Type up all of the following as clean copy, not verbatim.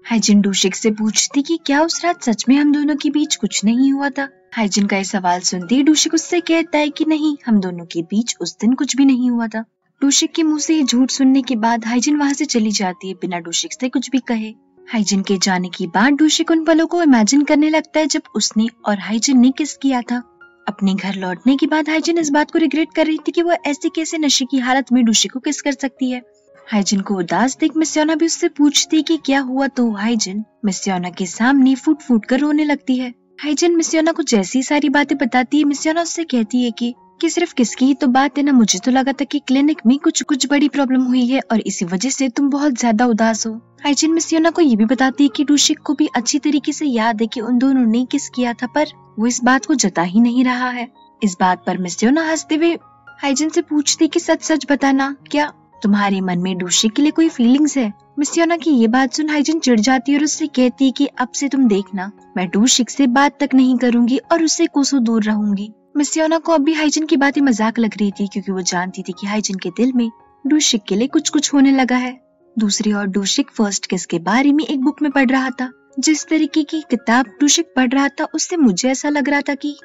Hygiene डूशिक से पूछती कि क्या उस रात सच में हम दोनों के बीच कुछ नहीं हुआ था। हाइजिन का ये सवाल सुनते ही डूशिक उससे कहता है कि नहीं, हम दोनों के बीच उस दिन कुछ भी नहीं हुआ था। डूशिक के मुंह से ये झूठ सुनने के बाद हाइजिन वहाँ से चली जाती है बिना डूशिक से कुछ भी कहे। हाइजिन के जाने के बाद डूशिक उन पलों को इमेजिन करने लगता है जब उसने और हाइजिन ने किस किया था। अपने घर लौटने के बाद हाइजिन इस बात को रिग्रेट कर रही थी कि वो ऐसे कैसे नशे की हालत में डूशिक को किस कर सकती है। हाइजिन को उदास देख मिस्योना भी उससे पूछती कि क्या हुआ, तो हाइजिन मिस्योना के सामने फूट फूट कर रोने लगती है। हाइजिन मिस्योना को जैसी सारी बातें बताती है, मिस्योना उससे कहती है कि सिर्फ किसकी ही तो बात है ना, मुझे तो लगा था कि क्लिनिक में कुछ बड़ी प्रॉब्लम हुई है और इसी वजह से तुम बहुत ज्यादा उदास हो। हाइजिन मिस्योना को ये भी बताती है कि डूशिक को भी अच्छी तरीके से याद है कि उन दोनों ने किस किया था, पर वो इस बात को जता ही नहीं रहा है। इस बात पर मिस्योना हंसते हुए हाइजिन से पूछती कि सच सच बताना, क्या तुम्हारे मन में डूशिक के लिए कोई फीलिंग्स है। मिस्योना की ये बात सुन हाइजिन चिढ़ जाती है और उससे कहती है कि अब से तुम देखना, मैं डूशिक से बात तक नहीं करूंगी और उससे कोसों दूर रहूंगी। मिस्योना को अब भी हाइजिन की बातें मजाक लग रही थी क्योंकि वो जानती थी कि हाइजिन के दिल में डूशिक के लिए कुछ होने लगा है। दूसरी ओर डूशिक फर्स्ट किस के बारे में एक बुक में पढ़ रहा था। जिस तरीके की किताब डूशिक पढ़ रहा था उससे मुझे ऐसा लग रहा था कि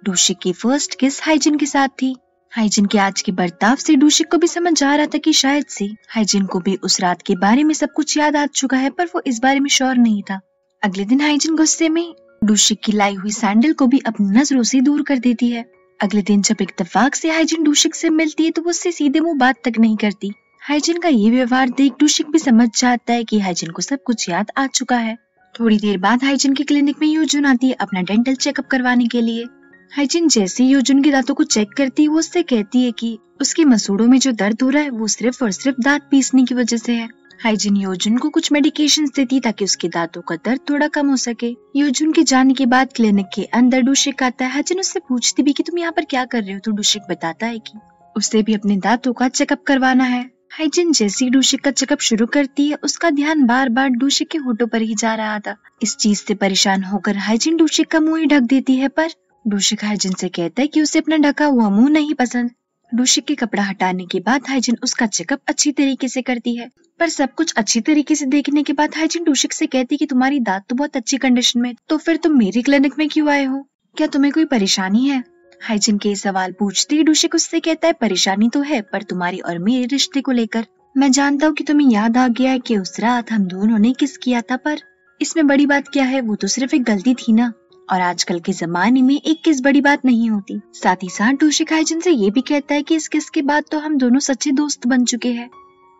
डूशिक की फर्स्ट किस हाइजिन के साथ थी। हाइजिन के आज के बर्ताव से डूशिक को भी समझ आ रहा था कि शायद से हाइजिन को भी उस रात के बारे में सब कुछ याद आ चुका है, पर वो इस बारे में श्योर नहीं था। अगले दिन हाइजिन गुस्से में डूशिक की लाई हुई सैंडल को भी अपनी नजरों से दूर कर देती है। अगले दिन जब इत्तेफाक से हाइजिन डूशिक से मिलती है तो वो उससे सीधे मुंह बात तक नहीं करती। हाइजिन का ये व्यवहार देख डूशिक भी समझ जाता है कि हाइजिन को सब कुछ याद आ चुका है। थोड़ी देर बाद हाइजिन के क्लिनिक में यूजुन आती है अपना डेंटल चेकअप करवाने के लिए। हाइजिन जैसे ही यूजुन के दांतों को चेक करती है वो उससे कहती है कि उसके मसूड़ों में जो दर्द हो रहा है वो सिर्फ और सिर्फ दांत पीसने की वजह से है। हाइजिन यूजुन को कुछ मेडिकेशंस देती ताकि उसके दांतों का दर्द थोड़ा कम हो सके। यूजुन के जाने के बाद क्लिनिक के अंदर डूशिक आता है। हाइजिन उससे पूछती भी कि तुम यहाँ पर क्या कर रहे हो, तो डूशिक बताता है कि उसे भी अपने दांतों का चेकअप करवाना है। हाइजिन जैसे ही डूशिक का चेकअप शुरू करती है उसका ध्यान बार बार डूशिक के होठों पर ही जा रहा था। इस चीज से परेशान होकर हाइजिन डूशिक का मुंह ही ढक देती है, पर डूशिक हाइजिन से कहता है कि उसे अपना ढका हुआ मुंह नहीं पसंद। डूशिक के कपड़ा हटाने के बाद हाइजिन उसका चेकअप अच्छी तरीके से करती है, पर सब कुछ अच्छी तरीके से देखने के बाद हाइजिन डूशिक से कहती है कि तुम्हारी दांत तो बहुत अच्छी कंडीशन में, तो फिर तुम मेरी क्लिनिक में क्यों आए हो, क्या तुम्हें कोई परेशानी है। हाइजिन के सवाल पूछते ही डूशिक उससे कहता है परेशानी तो है, पर तुम्हारी और मेरे रिश्ते को लेकर। मैं जानता हूँ कि तुम्हें याद आ गया है कि उस रात हम दोनों ने किस किया था, पर इसमें बड़ी बात क्या है, वो तो सिर्फ एक गलती थी ना, और आजकल के जमाने में एक किस बड़ी बात नहीं होती। साथ ही साथ डूशिक हाइजिन से ये भी कहता है कि इस किस के बाद तो हम दोनों सच्चे दोस्त बन चुके हैं।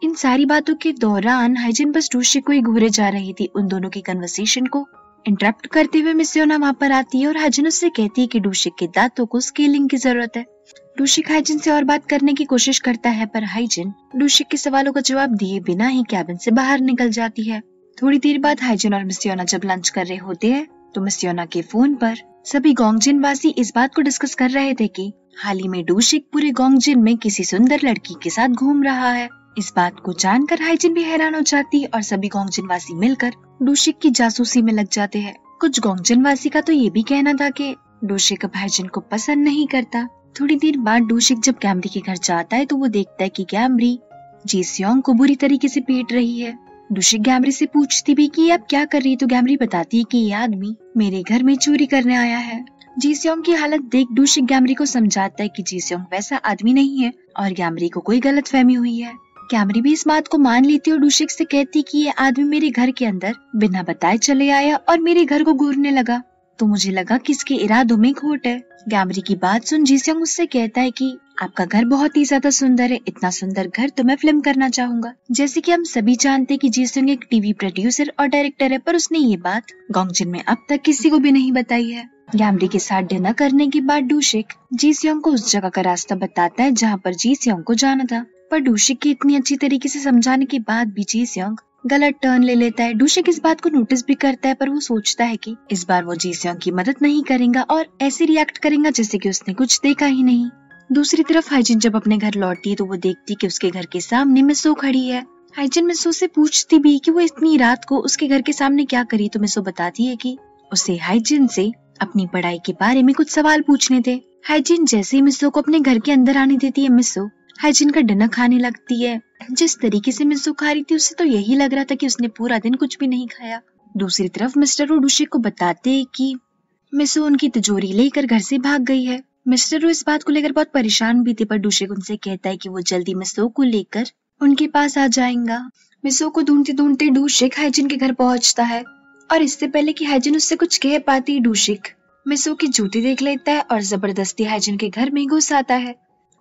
इन सारी बातों के दौरान हाइजिन बस डूशिक को ही घूरे जा रही थी। उन दोनों की कन्वर्सेशन को इंटरप्ट करते हुए मिस्योना वहाँ पर आती है और हाइजिन उससे कहती है कि डूशिक के दांतों को स्केलिंग की जरूरत है। डूशिक हाइजिन से और बात करने की कोशिश करता है, पर हाइजिन डूशिक के सवालों का जवाब दिए बिना ही कैबिन से बाहर निकल जाती है। थोड़ी देर बाद हाइजिन और मिस्योना जब लंच कर रहे होते हैं तो मिस्योना के फोन पर सभी गोंगजिन वासी इस बात को डिस्कस कर रहे थे कि हाल ही में डूशिक पूरे गोंगजिन में किसी सुंदर लड़की के साथ घूम रहा है। इस बात को जानकर हाइजिन भी हैरान हो जाती है और सभी गोंगजिन वासी मिलकर डूशिक की जासूसी में लग जाते हैं। कुछ गोंगजिन वासी का तो ये भी कहना था कि डूशिक अब हाइजिन को पसंद नहीं करता। थोड़ी देर बाद डूशिक जब कैमरी के घर जाता है तो वो देखता है कि कैमरी जीसियोंग को बुरी तरीके से पीट रही है। डूशिक गैमरी से पूछती भी कि आप क्या कर रही है, तो गैमरी बताती है कि ये आदमी मेरे घर में चोरी करने आया है। जीसियोंग की हालत देख डूशिक गैमरी को समझाता है कि जीसियोंग वैसा आदमी नहीं है और गैमरी को कोई गलतफहमी हुई है। गैमरी भी इस बात को मान लेती है और डूशिक से कहती कि ये आदमी मेरे घर के अंदर बिना बताए चले आया और मेरे घर को घूरने लगा, तो मुझे लगा कि इसके इरादों में खोट है। गैमरी की बात सुन जीसियोंग उससे कहता है कि आपका घर बहुत ही ज्यादा सुंदर है, इतना सुंदर घर तो मैं फिल्म करना चाहूंगा। जैसे कि हम सभी जानते हैं कि जीसियोंग एक टीवी प्रोड्यूसर और डायरेक्टर है, पर उसने ये बात गोंगजिन में अब तक किसी को भी नहीं बताई है। गैमरी के साथ डिनर करने के बाद डूशिक जीसियोंग को उस जगह का रास्ता बताता है जहाँ पर जीसियोंग को जाना था, पर डूशिक के इतनी अच्छी तरीके से समझाने के बाद भी जीसियोंग गलत टर्न ले लेता है। डूशिक इस बात को नोटिस भी करता है, पर वो सोचता है कि इस बार वो जीसियोंग की मदद नहीं करेगा और ऐसे रिएक्ट करेगा जैसे कि उसने कुछ देखा ही नहीं। दूसरी तरफ हाइजिन जब अपने घर लौटती है तो वो देखती कि उसके घर के सामने मिसो खड़ी है। हाइजिन मिसो से पूछती भी कि वो इतनी रात को उसके घर के सामने क्या करी, तो मिसो बताती है कि उसे हाइजिन से अपनी पढ़ाई के बारे में कुछ सवाल पूछने थे। हाइजिन जैसे ही मिसो को अपने घर के अंदर आने देती है, मिसो हाइजिन का डना खाने लगती है। जिस तरीके से मिसो खा रही थी उससे तो यही लग रहा था कि उसने पूरा दिन कुछ भी नहीं खाया। दूसरी तरफ मिस्टर वो डूशे को बताते हैं कि मिसो उनकी तिजोरी लेकर घर से भाग गई है। मिस्टर वो इस बात को लेकर बहुत परेशान भी थे, पर डूशेक उनसे कहता है कि वो जल्दी मिसो को लेकर उनके पास आ जाएगा। मिसो को ढूंढते ढूंढते डूशेक हाइजिन के घर पहुंचता है और इससे पहले कि हाइजिन उससे कुछ कह पाती, डूशेक मिसो की जूती देख लेता है और जबरदस्ती हाइजिन के घर में घुस आता है।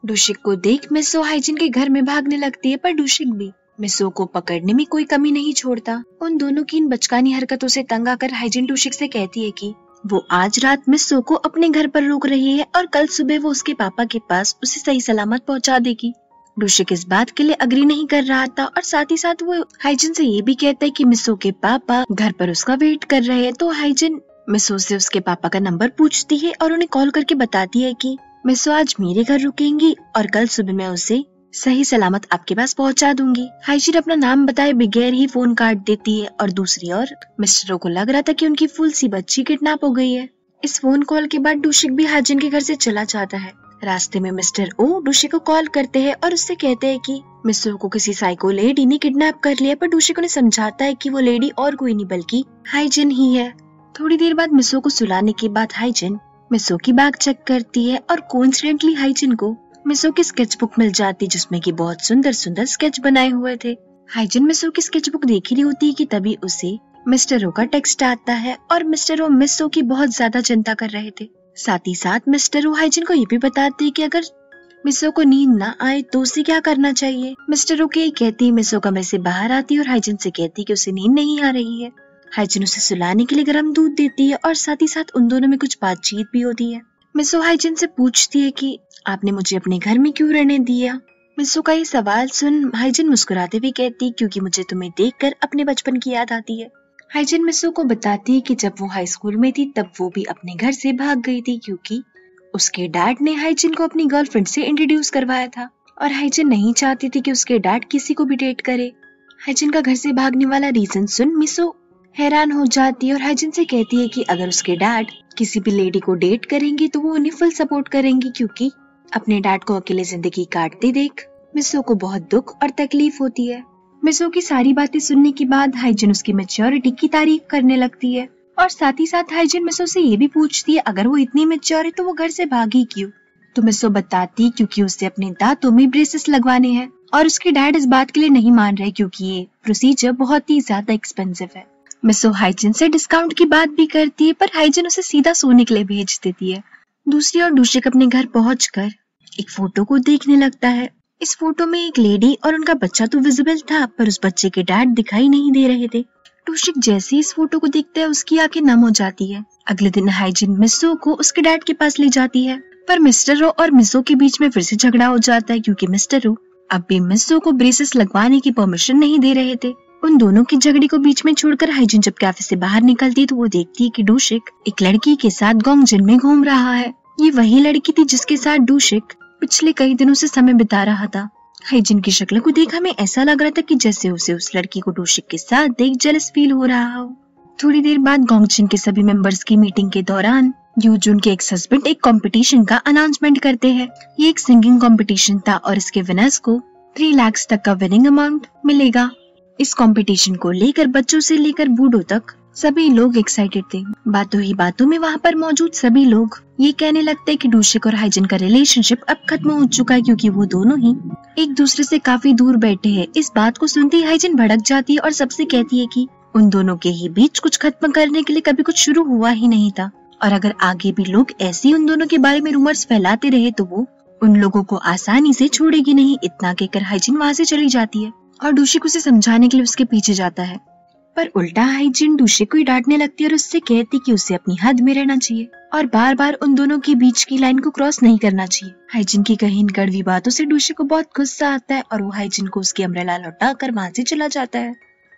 डूशेक को देख मिसो हाइजिन के घर में भागने लगती है, पर डूशेक भी मिसो को पकड़ने में कोई कमी नहीं छोड़ता। उन दोनों की इन बचकानी हरकतों से तंग आकर हाइजिन डूशेक से कहती है कि वो आज रात मिसो को अपने घर पर रोक रही है और कल सुबह वो उसके पापा के पास उसे सही सलामत पहुंचा देगी। डूशेक इस बात के लिए अग्री नहीं कर रहा था और साथ ही साथ वो हाइजिन से ये भी कहता है कि मिसो के पापा घर पर उसका वेट कर रहे हैं। तो हाइजिन मिसो से उसके पापा का नंबर पूछती है और उन्हें कॉल करके बताती है कि मिसो आज मेरे घर रुकेंगी और कल सुबह मैं उसे सही सलामत आपके पास पहुंचा दूंगी। हाइजिन अपना नाम बताए बगैर ही फोन काट देती है और दूसरी ओर मिस्टर को लग रहा था कि उनकी फूल सी बच्ची किडनैप हो गई है। इस फोन कॉल के बाद डूशेक भी हाइजिन के घर से चला जाता है। रास्ते में मिस्टर ओ डूशेक को कॉल करते हैं और उससे कहते हैं कि मिस्टर को किसी साइको लेडी ने किडनैप कर लिया, पर डूशेक उन्हें समझाता है कि वो लेडी और कोई नहीं बल्कि हाइजिन ही है। थोड़ी देर बाद मिसो को सुलाने के बाद हाइजिन मिसो की बैग चेक करती है और कोइंसिडेंटली हाइजिन को मिसो की स्केचबुक मिल जाती जिसमें कि बहुत सुंदर सुंदर स्केच बनाए हुए थे। हाइजिन मिसो की स्केचबुक देख रही होती है कि तभी उसे मिस्टर ओ का टेक्स्ट आता है और मिस्टर ओ मिसो की बहुत ज्यादा चिंता कर रहे थे। साथ ही साथ मिस्टर ओ हाइजिन को ये भी बताते हैं कि अगर मिसो को नींद ना आए तो उसे क्या करना चाहिए। मिस्टर ओ के कहती मिसो कमरे से बाहर आती है और हाइजिन से कहती कि उसे नींद नहीं आ रही है। हाइजिन उसे सुलाने के लिए गर्म दूध देती है और साथ ही साथ उन दोनों में कुछ बातचीत भी होती है। मिसो हाइजिन से पूछती है कि आपने मुझे अपने घर में क्यों रहने दिया। मिसो का ये सवाल सुन हाइजिन मुस्कुराते हुए कहती क्योंकि मुझे तुम्हें देखकर अपने बचपन की याद आती है। हाइजिन मिसो को बताती है कि जब वो हाई स्कूल में थी तब वो भी अपने घर से भाग गई थी क्योंकि उसके डैड ने हाइजिन को अपनी गर्लफ्रेंड से इंट्रोड्यूस करवाया था और हाइजिन नहीं चाहती थी कि उसके डैड किसी को भी डेट करे। हाइजिन का घर से भागने वाला रीजन सुन मिसो हैरान हो जाती है और हाइजिन से कहती है कि अगर उसके डैड किसी भी लेडी को डेट करेंगी तो वो उन्हें फुल सपोर्ट करेंगी क्योंकि अपने डैड को अकेले जिंदगी काटते देख मिसो को बहुत दुख और तकलीफ होती है। मिसो की सारी बातें सुनने के बाद हाइजिन उसकी मैच्योरिटी की तारीफ करने लगती है और साथ ही साथ हाइजिन मिसो से ये भी पूछती है अगर वो इतनी मैच्योर है तो वो घर से भागी क्यों। तो मिसो बताती क्योंकि उसे अपने दांतों में ब्रेसेस लगवाने हैं और उसके डैड इस बात के लिए नहीं मान रहे क्योंकि ये प्रोसीजर बहुत ही ज्यादा एक्सपेंसिव है। मिसो हाइजिन से डिस्काउंट की बात भी करती है पर हाइजिन उसे सीधा सोने के लिए भेज देती है। दूसरी ओर डूशेक अपने घर पहुंचकर एक फोटो को देखने लगता है। इस फोटो में एक लेडी और उनका बच्चा तो विजिबल था पर उस बच्चे के डैड दिखाई नहीं दे रहे थे। डूशेक जैसे ही इस फोटो को देखता है उसकी आंखें नम हो जाती है। अगले दिन हाइजिन मिसो को उसके डैड के पास ले जाती है पर मिस्टर रो और मिसो के बीच में फिर से झगड़ा हो जाता है क्योंकि मिस्टर रो अब भी मिसो को ब्रेसेस लगवाने की परमिशन नहीं दे रहे थे। उन दोनों की झगड़े को बीच में छोड़कर हाइजिन जब कैफे से बाहर निकलती तो वो देखती है कि डूशेक एक लड़की के साथ गोंगजिन में घूम रहा है। ये वही लड़की थी जिसके साथ डूशेक पिछले कई दिनों से समय बिता रहा था। हाइजिन की शक्ल को देख हमें ऐसा लग रहा था कि जैसे उसे उस लड़की को डूशेक के साथ देख जेलस फील हो रहा हो। थोड़ी देर बाद गोंगजिन के सभी मेंबर्स की मीटिंग के दौरान यूजुन के एक्स हस्बैंड एक कंपटीशन का अनाउंसमेंट करते हैं। ये एक सिंगिंग कंपटीशन था और इसके विनर्स को 3 लाख तक का विनिंग अमाउंट मिलेगा। इस कंपटीशन को लेकर बच्चों से लेकर बूढ़ों तक सभी लोग एक्साइटेड थे। बातों ही बातों में वहाँ पर मौजूद सभी लोग ये कहने लगते हैं कि डूशेक और हाइजिन का रिलेशनशिप अब खत्म हो चुका है क्योंकि वो दोनों ही एक दूसरे से काफी दूर बैठे हैं। इस बात को सुनते ही हाइजिन भड़क जाती है और सबसे कहती है कि उन दोनों के ही बीच कुछ खत्म करने के लिए कभी कुछ शुरू हुआ ही नहीं था और अगर आगे भी लोग ऐसे उन दोनों के बारे में रूमर्स फैलाते रहे तो वो उन लोगों को आसानी से छोड़ेगी नहीं। इतना कहकर हाइजिन वहाँ से चली जाती है और डूशेक उसे समझाने के लिए उसके पीछे जाता है पर उल्टा हाइजिन डूशेक को ही डांटने लगती है और उससे कहती कि उसे अपनी हद में रहना चाहिए और बार बार उन दोनों के बीच की लाइन को क्रॉस नहीं करना चाहिए। हाइजिन की कही इन कड़वी बातों से डूशेक को बहुत गुस्सा आता है और वो हाइजिन को उसकी अम्ब्रेला लौटा कर वहाँ से चला जाता है।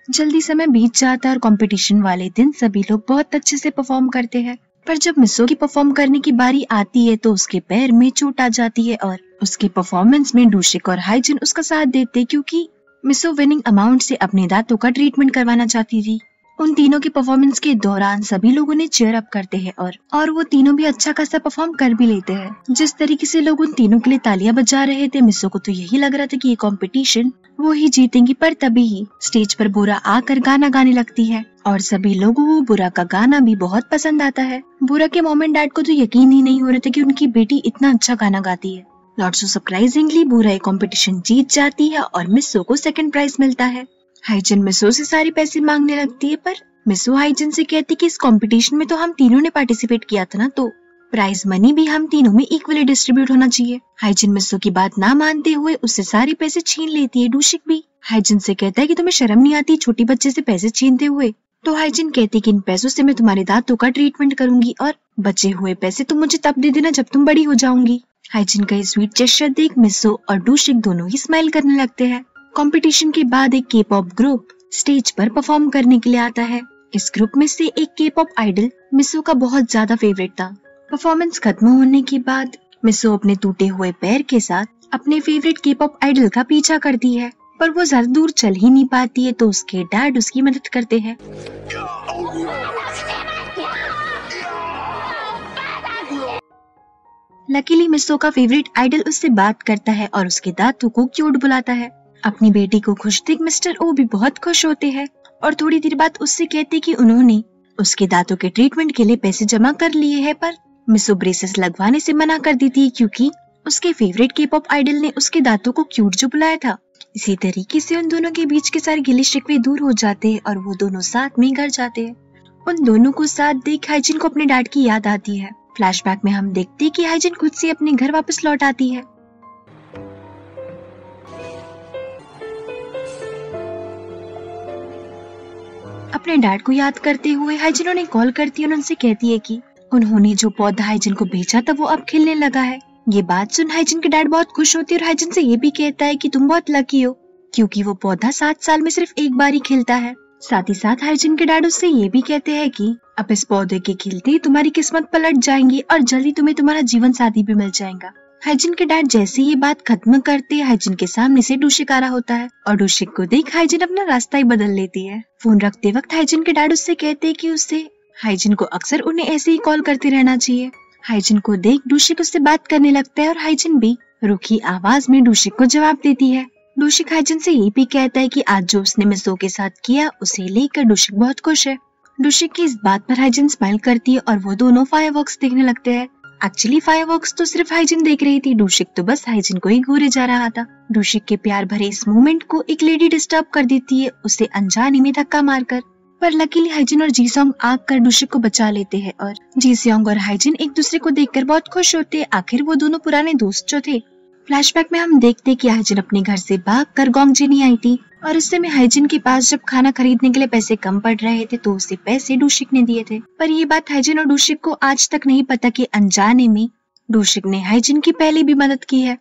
जल्दी समय बीत जाता है और कंपटीशन वाले दिन सभी लोग बहुत अच्छे से परफॉर्म करते हैं पर जब मिसो की परफॉर्म करने की बारी आती है तो उसके पैर में चोट आ जाती है और उसके परफॉर्मेंस में डूशेक और हाइजिन उसका साथ देते क्योंकि मिसो विनिंग अमाउंट से अपने दांतों का ट्रीटमेंट करवाना चाहती थी उन तीनों के परफॉर्मेंस के दौरान सभी लोग उन्हें चीयर अप करते हैं और वो तीनों भी अच्छा खासा परफॉर्म कर भी लेते हैं। जिस तरीके से लोग उन तीनों के लिए तालियां बजा रहे थे, मिस्सो को तो यही लग रहा था कि ये कंपटीशन वो ही जीतेंगी। पर तभी ही स्टेज पर बुरा आकर गाना गाने लगती है और सभी लोगों को बुरा का गाना भी बहुत पसंद आता है। बुरा के मॉम एंड डैड को तो यकीन ही नहीं हो रहा था कि उनकी बेटी इतना अच्छा गाना गाती है। नॉट सो सरप्राइजिंगली बुरा ये कंपटीशन जीत जाती है और मिस्सो को सेकंड प्राइज मिलता है। हाइजिन मिस्सो से सारे पैसे मांगने लगती है, पर मिस्सो हाइजिन से कहती कि इस कंपटीशन में तो हम तीनों ने पार्टिसिपेट किया था ना, तो प्राइज मनी भी हम तीनों में इक्वली डिस्ट्रीब्यूट होना चाहिए। हाइजिन मिस्सो की बात ना मानते हुए उससे सारे पैसे छीन लेती है। डूशिक भी हाइजिन से कहता है कि तुम्हें शर्म नहीं आती छोटी बच्चे से पैसे छीनते हुए। तो हाइजिन कहती कि इन पैसों से मैं तुम्हारे दांतों का ट्रीटमेंट करूंगी और बचे हुए पैसे तुम मुझे तब दे देना जब तुम बड़ी हो जाऊंगी। हाइजिन का ये स्वीट जेस्चर देख मिस्सो और डूशिक दोनों ही स्माइल करने लगते हैं। कंपटीशन के बाद एक के पॉप ग्रुप स्टेज पर परफॉर्म करने के लिए आता है। इस ग्रुप में से एक के पॉप आइडल मिस्सो का बहुत ज्यादा फेवरेट था। परफॉर्मेंस खत्म होने के बाद मिस्सो अपने टूटे हुए पैर के साथ अपने फेवरेट के पॉप आइडल का पीछा करती है, पर वो ज्यादा दूर चल ही नहीं पाती है, तो उसके डैड उसकी मदद करते हैं। लकीली मिस्सो का फेवरेट आइडल उससे बात करता है और उसके दांतों को क्यूट बुलाता है। अपनी बेटी को खुश देख मिस्टर ओ भी बहुत खुश होते हैं और थोड़ी देर बाद उससे कहते कि उन्होंने उसके दांतों के ट्रीटमेंट के लिए पैसे जमा कर लिए हैं, पर मिस्सो ब्रेसेस लगवाने से मना कर देती है क्योंकि उसके फेवरेट के पॉप आइडल ने उसके दांतों को क्यूट जो बुलाया था। इसी तरीके से उन दोनों के बीच के सारे गिले शिकवे दूर हो जाते हैं और वो दोनों साथ में घर जाते हैं। उन दोनों को साथ देख हाइजिन को अपने डैड की याद आती है। फ्लैशबैक में हम देखते हैं कि हाइजिन खुद से अपने घर वापस लौट आती है। अपने डैड को याद करते हुए हाइजिन उन्हें कॉल करती है और उनसे कहती है कि उन्होंने जो पौधा हाइजिन को भेजा था वो अब खिलने लगा है। ये बात सुन हाइजिन के डैड बहुत खुश होती है और हाइजिन से ये भी कहता है कि तुम बहुत लकी हो क्योंकि वो पौधा 7 साल में सिर्फ एक बार ही खिलता है। साथ ही साथ हाइजिन के डैड उससे ये भी कहते हैं कि अब इस पौधे के खिलते ही तुम्हारी किस्मत पलट जाएंगी और जल्दी तुम्हें तुम्हारा जीवन साथी भी मिल जाएगा। हाइजिन के डैड जैसे ये बात खत्म करते हाइजिन के सामने से डूशिक आ रहा होता है और डूशिक को देख हाइजिन अपना रास्ता ही बदल लेती है। फोन रखते वक्त हाइजिन के डैड उससे कहते हैं कि उससे हाइजिन को अक्सर उन्हें ऐसे ही कॉल करते रहना चाहिए। हाइजिन को देख डूशिक उससे बात करने लगता है और हाइजिन भी रूखी आवाज में डूशिक को जवाब देती है। डूशिक हाइजिन से ये भी कहता है कि आज जो उसने मिस्सो के साथ किया उसे लेकर डूशिक बहुत खुश है। डूशिक की इस बात पर हाइजिन स्माइल करती है और वो दोनों फायरवर्क्स देखने लगते हैं। एक्चुअली फायरवर्क्स तो सिर्फ हाइजिन देख रही थी, डूशिक तो बस हाइजिन को ही घूरे जा रहा था। डूशिक के प्यार भरे इस मोमेंट को एक लेडी डिस्टर्ब कर देती है, उसे अनजाने में धक्का मारकर, पर लकीली हाइजिन और जीसोंग आकर डूशिक को बचा लेते हैं और जीसोंग और हाइजिन एक दूसरे को देखकर बहुत खुश होते हैं। आखिर वो दोनों पुराने दोस्त जो थे। फ्लैशबैक में हम देखते कि हाइजिन अपने घर से भागकर गोंगजी नहीं आई थी और उस समय हाइजिन के पास जब खाना खरीदने के लिए पैसे कम पड़ रहे थे तो उसे पैसे डूशिक ने दिए थे। पर ये बात हाइजिन और डूशिक को आज तक नहीं पता कि अनजाने में डूशिक ने हाइजिन की पहले भी मदद की है।